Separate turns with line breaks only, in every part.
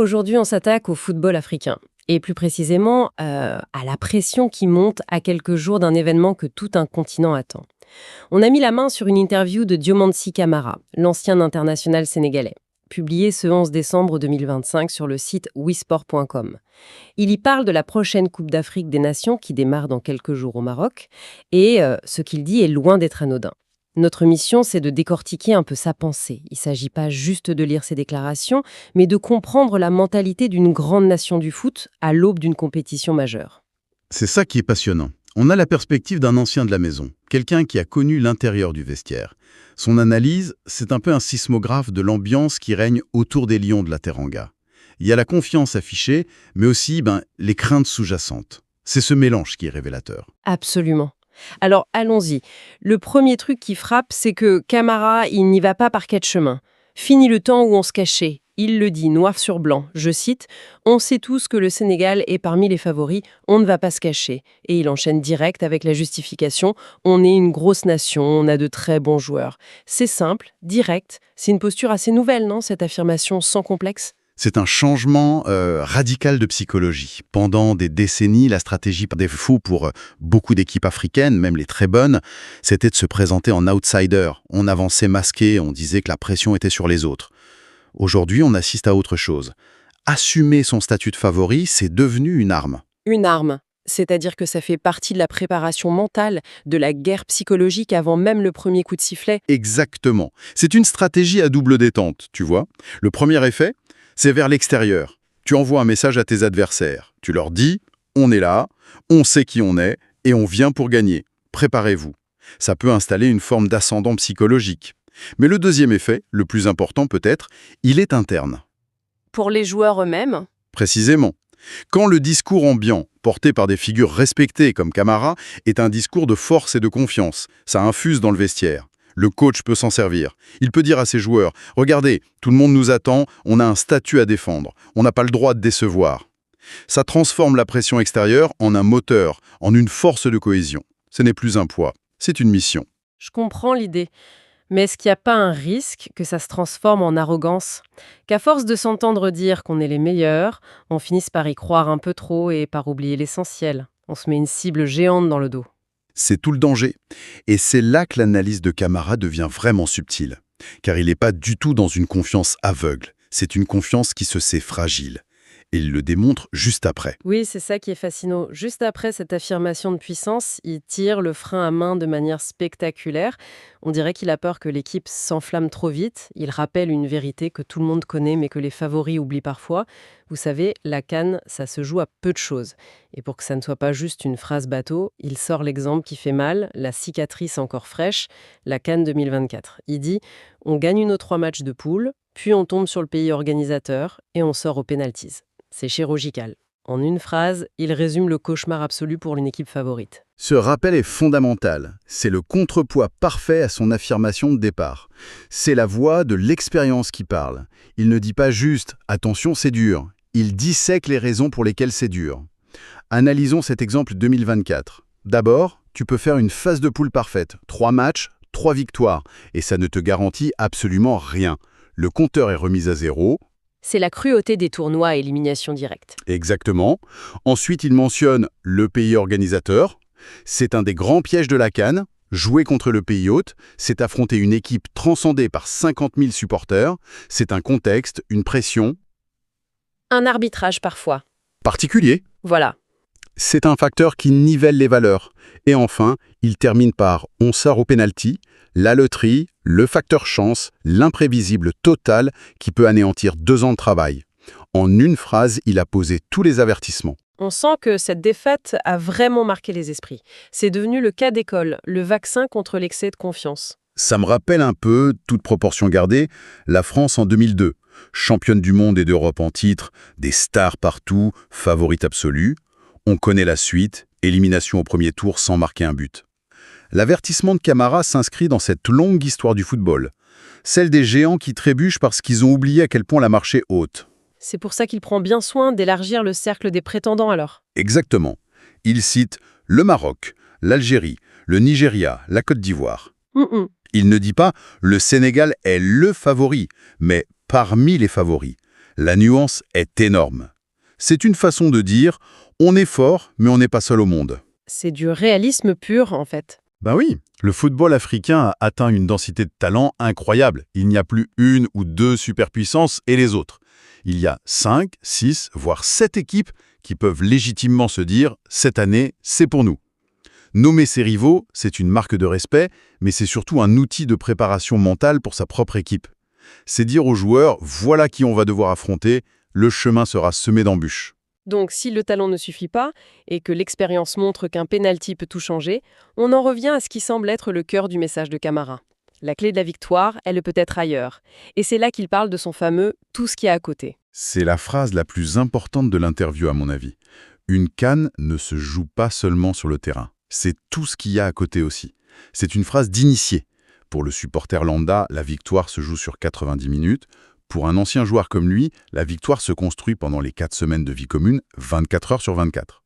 Aujourd'hui, on s'attaque au football africain. Et plus précisément, à la pression qui monte à quelques jours d'un événement que tout un continent attend. On a mis la main sur une interview de Diomansy Kamara, l'ancien international sénégalais, publiée ce 11 décembre 2025 sur le site wisport.com. Il y parle de la prochaine Coupe d'Afrique des Nations qui démarre dans quelques jours au Maroc, et ce qu'il dit est loin d'être anodin. Notre mission, c'est de décortiquer un peu sa pensée. Il ne s'agit pas juste de lire ses déclarations, mais de comprendre la mentalité d'une grande nation du foot à l'aube d'une compétition majeure.
C'est ça qui est passionnant. On a la perspective d'un ancien de la maison, quelqu'un qui a connu l'intérieur du vestiaire. Son analyse, c'est un peu un sismographe de l'ambiance qui règne autour des lions de la Teranga. Il y a la confiance affichée, mais aussi les craintes sous-jacentes. C'est ce mélange qui est révélateur.
Absolument. Alors, allons-y. Le premier truc qui frappe, c'est que Kamara, il n'y va pas par quatre chemins. Fini le temps où on se cachait. Il le dit noir sur blanc. Je cite, « On sait tous que le Sénégal est parmi les favoris, on ne va pas se cacher. » Et il enchaîne direct avec la justification, « On est une grosse nation, on a de très bons joueurs. » C'est simple, direct. C'est une posture assez nouvelle, non, cette affirmation sans complexe ?
C'est un changement radical de psychologie. Pendant des décennies, la stratégie des fous pour beaucoup d'équipes africaines, même les très bonnes, c'était de se présenter en outsider. On avançait masqué, on disait que la pression était sur les autres. Aujourd'hui, on assiste à autre chose. Assumer son statut de favori, c'est devenu une arme.
Une arme. C'est-à-dire que ça fait partie de la préparation mentale, de la guerre psychologique avant même le premier coup de sifflet.
Exactement. C'est une stratégie à double détente, tu vois. Le premier effet, c'est vers l'extérieur. Tu envoies un message à tes adversaires. Tu leur dis « On est là, on sait qui on est, et on vient pour gagner. Préparez-vous ». Ça peut installer une forme d'ascendant psychologique. Mais le deuxième effet, le plus important peut-être, il est interne.
Pour les joueurs eux-mêmes ?
Précisément. Quand le discours ambiant, porté par des figures respectées comme Kamara, est un discours de force et de confiance, ça infuse dans le vestiaire. Le coach peut s'en servir. Il peut dire à ses joueurs « Regardez, tout le monde nous attend, on a un statut à défendre, on n'a pas le droit de décevoir ». Ça transforme la pression extérieure en un moteur, en une force de cohésion. Ce n'est plus un poids, c'est une mission.
Je comprends l'idée. Mais est-ce qu'il n'y a pas un risque que ça se transforme en arrogance ? Qu'à force de s'entendre dire qu'on est les meilleurs, on finisse par y croire un peu trop et par oublier l'essentiel. On se met une cible géante dans le dos.
C'est tout le danger. Et c'est là que l'analyse de Kamara devient vraiment subtile. Car il n'est pas du tout dans une confiance aveugle. C'est une confiance qui se sait fragile. Et il le démontre juste après.
Oui, c'est ça qui est fascinant. Juste après cette affirmation de puissance, il tire le frein à main de manière spectaculaire. On dirait qu'il a peur que l'équipe s'enflamme trop vite. Il rappelle une vérité que tout le monde connaît mais que les favoris oublient parfois. Vous savez, la CAN, ça se joue à peu de choses. Et pour que ça ne soit pas juste une phrase bateau, il sort l'exemple qui fait mal, la cicatrice encore fraîche, la CAN 2024. Il dit « On gagne nos 3 matchs de poule, puis on tombe sur le pays organisateur et on sort aux pénaltys ». C'est chirurgical. En une phrase, il résume le cauchemar absolu pour une équipe favorite.
Ce rappel est fondamental. C'est le contrepoids parfait à son affirmation de départ. C'est la voix de l'expérience qui parle. Il ne dit pas juste « attention, c'est dur ». Il dissèque les raisons pour lesquelles c'est dur. Analysons cet exemple 2024. D'abord, tu peux faire une phase de poule parfaite. 3 matchs, 3 victoires. Et ça ne te garantit absolument rien. Le compteur est remis à 0.
C'est la cruauté des tournois à élimination directe.
Exactement. Ensuite, il mentionne le pays organisateur. C'est un des grands pièges de la CAN. Jouer contre le pays hôte, c'est affronter une équipe transcendée par 50 000 supporters. C'est un contexte, une pression.
Un arbitrage parfois.
Particulier.
Voilà.
C'est un facteur qui nivelle les valeurs. Et enfin, il termine par « on sort au pénalty », la loterie, le facteur chance, l'imprévisible total qui peut anéantir 2 ans de travail. En une phrase, il a posé tous les avertissements.
On sent que cette défaite a vraiment marqué les esprits. C'est devenu le cas d'école, le vaccin contre l'excès de confiance.
Ça me rappelle un peu, toute proportion gardée, la France en 2002. Championne du monde et d'Europe en titre, des stars partout, favorite absolue. On connaît la suite, élimination au premier tour sans marquer un but. L'avertissement de Kamara s'inscrit dans cette longue histoire du football. Celle des géants qui trébuchent parce qu'ils ont oublié à quel point la marche est haute.
C'est pour ça qu'il prend bien soin d'élargir le cercle des prétendants alors.
Exactement. Il cite le Maroc, l'Algérie, le Nigeria, la Côte d'Ivoire. Il ne dit pas « le Sénégal est le favori », mais « parmi les favoris ». La nuance est énorme. C'est une façon de dire « on est fort, mais on n'est pas seul au monde ».
C'est du réalisme pur, en fait.
Ben oui, le football africain a atteint une densité de talent incroyable. Il n'y a plus une ou deux superpuissances et les autres. Il y a 5, 6, voire 7 équipes qui peuvent légitimement se dire « cette année, c'est pour nous ». Nommer ses rivaux, c'est une marque de respect, mais c'est surtout un outil de préparation mentale pour sa propre équipe. C'est dire aux joueurs « voilà qui on va devoir affronter, le chemin sera semé d'embûches ».
Donc, si le talent ne suffit pas et que l'expérience montre qu'un pénalty peut tout changer, on en revient à ce qui semble être le cœur du message de Camara. La clé de la victoire, elle peut être ailleurs. Et c'est là qu'il parle de son fameux « tout ce qui est à côté ».
C'est la phrase la plus importante de l'interview à mon avis. Une CAN ne se joue pas seulement sur le terrain. C'est tout ce qu'il y a à côté aussi. C'est une phrase d'initié. Pour le supporter lambda, la victoire se joue sur 90 minutes. Pour un ancien joueur comme lui, la victoire se construit pendant les 4 semaines de vie commune, 24 heures sur 24.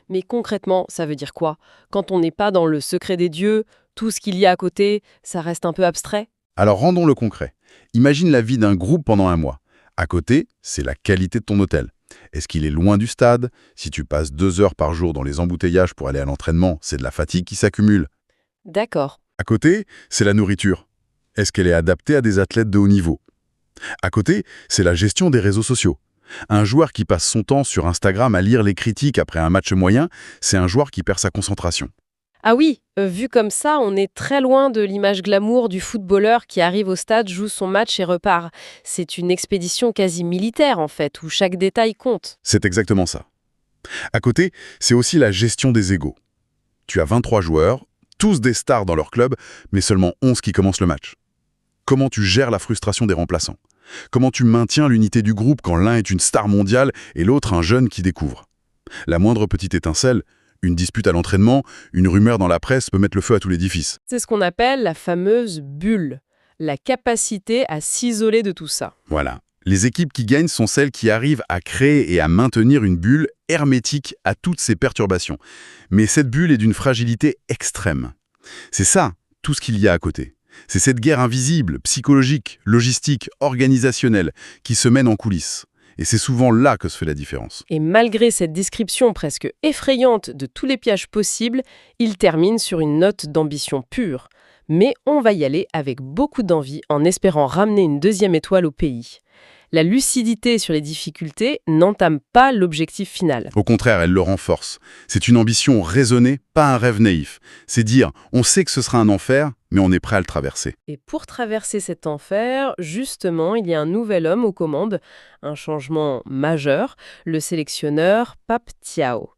Mais concrètement, ça veut dire quoi? Quand on n'est pas dans le secret des dieux, tout ce qu'il y a à côté, ça reste un peu abstrait?
Alors rendons-le concret. Imagine la vie d'un groupe pendant un mois. À côté, c'est la qualité de ton hôtel. Est-ce qu'il est loin du stade? Si tu passes 2 heures par jour dans les embouteillages pour aller à l'entraînement, c'est de la fatigue qui s'accumule.
D'accord.
À côté, c'est la nourriture. Est-ce qu'elle est adaptée à des athlètes de haut niveau? À côté, c'est la gestion des réseaux sociaux. Un joueur qui passe son temps sur Instagram à lire les critiques après un match moyen, c'est un joueur qui perd sa concentration.
Ah oui, vu comme ça, on est très loin de l'image glamour du footballeur qui arrive au stade, joue son match et repart. C'est une expédition quasi militaire en fait, où chaque détail compte.
C'est exactement ça. À côté, c'est aussi la gestion des égos. Tu as 23 joueurs, tous des stars dans leur club, mais seulement 11 qui commencent le match. Comment tu gères la frustration des remplaçants? Comment tu maintiens l'unité du groupe quand l'un est une star mondiale et l'autre un jeune qui découvre? La moindre petite étincelle, une dispute à l'entraînement, une rumeur dans la presse peut mettre le feu à tout l'édifice.
C'est ce qu'on appelle la fameuse bulle, la capacité à s'isoler de tout ça.
Voilà. Les équipes qui gagnent sont celles qui arrivent à créer et à maintenir une bulle hermétique à toutes ces perturbations. Mais cette bulle est d'une fragilité extrême. C'est ça, tout ce qu'il y a à côté. C'est cette guerre invisible, psychologique, logistique, organisationnelle, qui se mène en coulisses. Et c'est souvent là que se fait la différence.
Et malgré cette description presque effrayante de tous les pièges possibles, il termine sur une note d'ambition pure. Mais on va y aller avec beaucoup d'envie en espérant ramener une deuxième étoile au pays. La lucidité sur les difficultés n'entame pas l'objectif final.
Au contraire, elle le renforce. C'est une ambition raisonnée, pas un rêve naïf. C'est dire, on sait que ce sera un enfer, mais on est prêt à le traverser.
Et pour traverser cet enfer, justement, il y a un nouvel homme aux commandes, un changement majeur, le sélectionneur Pape Thiaw.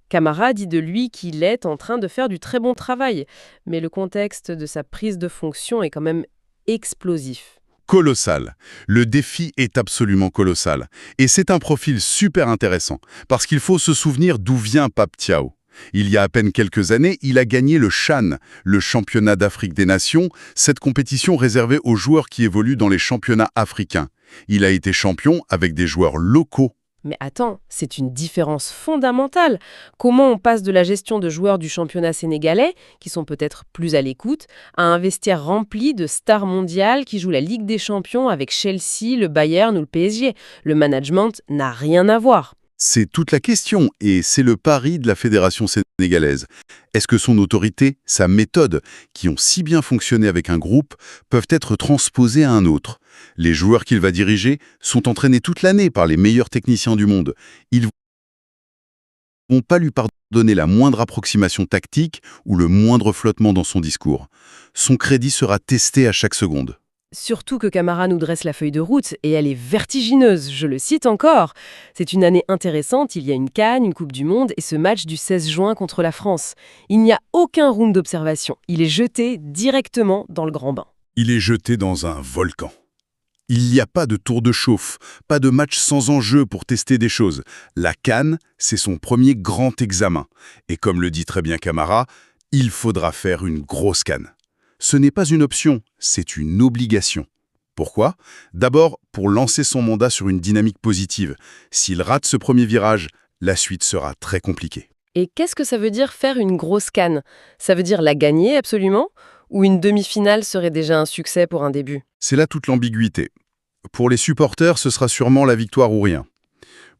Camara dit de lui qu'il est en train de faire du très bon travail, mais le contexte de sa prise de fonction est quand même explosif.
Colossal. Le défi est absolument colossal. Et c'est un profil super intéressant, parce qu'il faut se souvenir d'où vient Pape Thiaw. Il y a à peine quelques années, il a gagné le CHAN, le championnat d'Afrique des Nations, cette compétition réservée aux joueurs qui évoluent dans les championnats africains. Il a été champion avec des joueurs locaux.
Mais attends, c'est une différence fondamentale. Comment on passe de la gestion de joueurs du championnat sénégalais, qui sont peut-être plus à l'écoute, à un vestiaire rempli de stars mondiales qui jouent la Ligue des Champions avec Chelsea, le Bayern ou le PSG? Le management n'a rien à voir.
C'est toute la question, et c'est le pari de la fédération sénégalaise. Est-ce que son autorité, sa méthode, qui ont si bien fonctionné avec un groupe, peuvent être transposées à un autre? Les joueurs qu'il va diriger sont entraînés toute l'année par les meilleurs techniciens du monde. Ils ne vont pas lui pardonner la moindre approximation tactique ou le moindre flottement dans son discours. Son crédit sera testé à chaque seconde.
Surtout que Camara nous dresse la feuille de route, et elle est vertigineuse, je le cite encore. C'est une année intéressante, il y a une CAN, une Coupe du Monde et ce match du 16 juin contre la France. Il n'y a aucun round d'observation, il est jeté directement dans le grand bain.
Il est jeté dans un volcan. Il n'y a pas de tour de chauffe, pas de match sans enjeu pour tester des choses. La CAN, c'est son premier grand examen. Et comme le dit très bien Camara, il faudra faire une grosse CAN. Ce n'est pas une option, c'est une obligation. Pourquoi? D'abord, pour lancer son mandat sur une dynamique positive. S'il rate ce premier virage, la suite sera très compliquée.
Et qu'est-ce que ça veut dire faire une grosse CAN? Ça veut dire la gagner absolument? Ou une demi-finale serait déjà un succès pour un début?
C'est là toute l'ambiguïté. Pour les supporters, ce sera sûrement la victoire ou rien.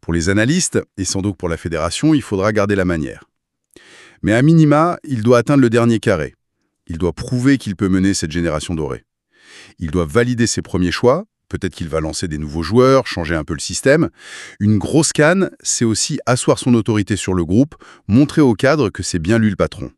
Pour les analystes, et sans doute pour la fédération, il faudra garder la manière. Mais à minima, il doit atteindre le dernier carré. Il doit prouver qu'il peut mener cette génération dorée. Il doit valider ses premiers choix, peut-être qu'il va lancer des nouveaux joueurs, changer un peu le système. Une grosse canne, c'est aussi asseoir son autorité sur le groupe, montrer au cadre que c'est bien lui le patron.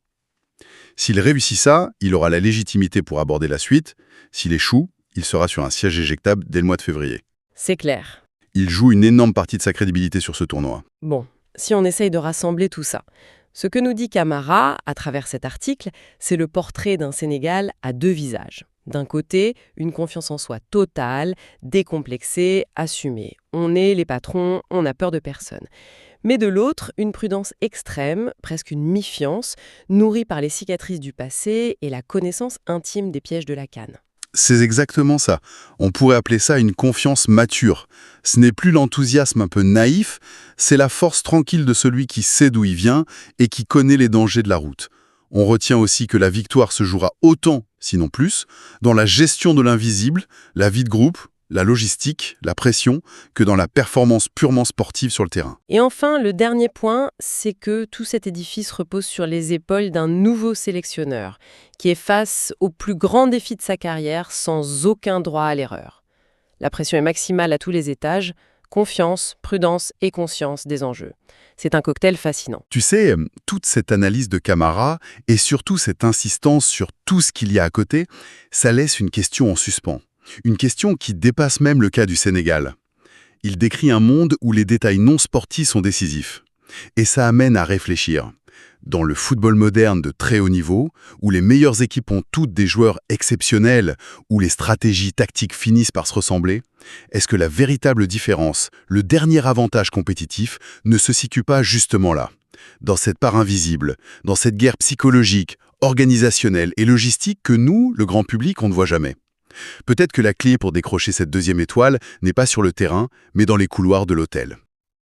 S'il réussit ça, il aura la légitimité pour aborder la suite. S'il échoue, il sera sur un siège éjectable dès le mois de février.
C'est clair.
Il joue une énorme partie de sa crédibilité sur ce tournoi.
Bon, si on essaye de rassembler tout ça, ce que nous dit Camara, à travers cet article, c'est le portrait d'un Sénégal à deux visages. D'un côté, une confiance en soi totale, décomplexée, assumée. On est les patrons, on n'a peur de personne. Mais de l'autre, une prudence extrême, presque une méfiance, nourrie par les cicatrices du passé et la connaissance intime des pièges de la CAN.
C'est exactement ça. On pourrait appeler ça une confiance mature. Ce n'est plus l'enthousiasme un peu naïf, c'est la force tranquille de celui qui sait d'où il vient et qui connaît les dangers de la route. On retient aussi que la victoire se jouera autant, sinon plus, dans la gestion de l'invisible, la vie de groupe, la logistique, la pression, que dans la performance purement sportive sur le terrain.
Et enfin, le dernier point, c'est que tout cet édifice repose sur les épaules d'un nouveau sélectionneur, qui est face au plus grand défi de sa carrière sans aucun droit à l'erreur. La pression est maximale à tous les étages, confiance, prudence et conscience des enjeux. C'est un cocktail fascinant.
Tu sais, toute cette analyse de Camara, et surtout cette insistance sur tout ce qu'il y a à côté, ça laisse une question en suspens. Une question qui dépasse même le cas du Sénégal. Il décrit un monde où les détails non sportifs sont décisifs. Et ça amène à réfléchir. Dans le football moderne de très haut niveau, où les meilleures équipes ont toutes des joueurs exceptionnels, où les stratégies tactiques finissent par se ressembler, est-ce que la véritable différence, le dernier avantage compétitif, ne se situe pas justement là, dans cette part invisible, dans cette guerre psychologique, organisationnelle et logistique que nous, le grand public, on ne voit jamais? Peut-être que la clé pour décrocher cette deuxième étoile n'est pas sur le terrain, mais dans les couloirs de l'hôtel.